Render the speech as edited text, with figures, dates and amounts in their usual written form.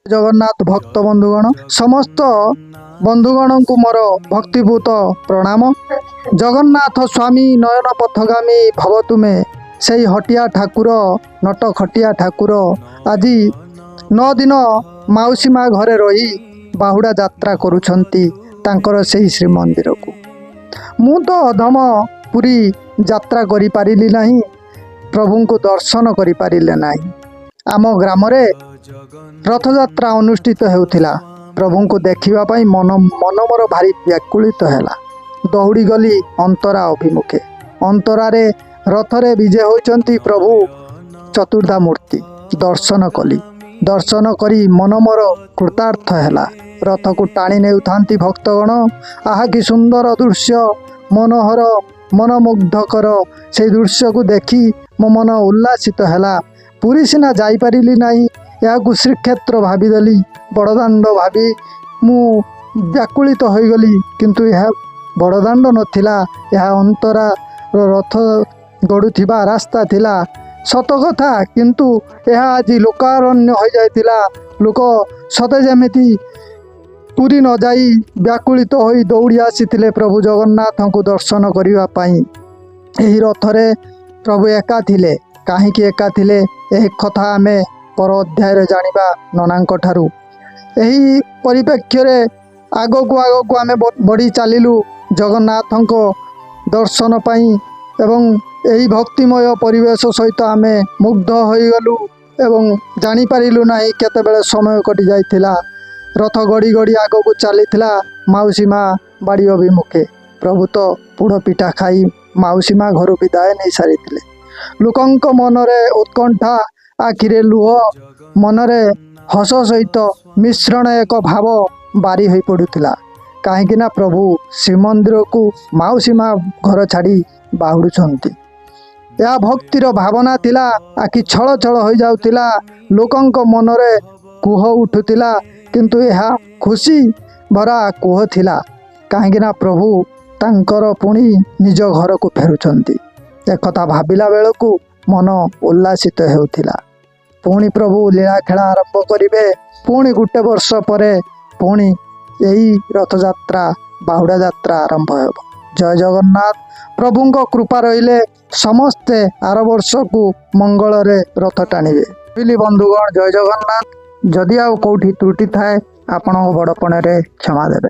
जगन्नाथ भक्त बंधुगण समस्त बंधुगण को मोर भक्तिपूत प्रणाम। जगन्नाथ स्वामी नयन पथगामी भव तुमे से हटिया ठाकुर नट खटिया ठाकुर आज 9 दिन माउसी माँ घरे रही बाहुड़ा यात्रा करुछंती तांकर से श्रीमंदिर को। मु तो अधम पुरी यात्रा करि पारिली नहीं, प्रभु को दर्शन करि पारिले नहीं। आम ग्राम रे रथ यात्रा अनुष्ठित हेउथिला। प्रभु को देखिबा पई मन मोर भारी व्याकुलित हैला। दौड़ी गली अंतरा अभिमुखे। अंतरा रे रथरे विजय होइचंती प्रभु चतुर्धा मूर्ति। दर्शन कली। दर्शन करी मन मोर कृतार्थ हैला। रथ को टाणी नेउथांती भक्तगण। आहा कि सुंदर दृश्य, मनोहर मनमुग्धकर। से दृश्य को देखी मो मन उल्लासित हैला। पुरी सिना जाई पारिली नहीं, या श्रीक्षेत्र भाविदेली, बड़दाण्ड भावी मु व्याकुलित हो गली। किंतु यह बड़दाण्ड नथिला, यह अंतरा रथ गड़ुथिबा रास्ता थिला। सत कथा, किंतु यह आज लोकारण्य हो जाइतिला। लोक सते जेमिति पुरी न जाई व्याकुलित होई दौड़ी आसीथिले प्रभु जगन्नाथ को दर्शन करिवा पई। एही रथरे प्रभु एका थिले। काहींकि एका थिले एही कथा आमे पर अध्याय जानिबा ननांक ठारू। एही परिप्रेक्ष्य रे आगो को आमे बढ़ी चलिलु जगन्नाथ को दर्शन पाई। एवं एही भक्तिमय परिवेश सहित आमे मुग्ध होई गलु एवं जानि पारिलु नाही केतेबेले समय कटि जाइथिला। रथ गड़ी गड़ी आगो को चलीथिला माउसी माँ बाड़ी अभिमुखे। प्रभु तो पुड़ पिठा खाई माउसी माँ घर विदाय नहीं सारी। लोकंक मनरे उत्कंठा, आखिरे लुह, मनरे हस सहित मिश्रण एक भाव बारी हो पड़ुला। कहीं प्रभु श्रीमंदिर को माउसी माँ घर छाड़ी बाहुड़ुंट। यह भक्तिर भावना थिला। आखि छल छल हो जाउतिला। लोकंक मनरे कुह उठुतिला, किंतु यह खुशी भरा कुह थिला। कहीं प्रभु तांकर पुणी निज घर को फेरुछंती। एक कथा भाविला बेलू मन उल्लासित हेउथिला। पुणी प्रभु लीला खेला आरंभ करिवे। पुणी गोटे वर्ष परे पुणी यही रथ यात्रा बाहुड़ा यात्रा आरंभ हो। जय जगन्नाथ। प्रभुंक कृपा रहिले समस्ते आर वर्ष को मंगल रे रथ टाणिबे। पिली बंधुगण, जय जगन्नाथ। जदि आउ कोठी त्रुटि थाए आपण बड़पणे रे क्षमा देबे।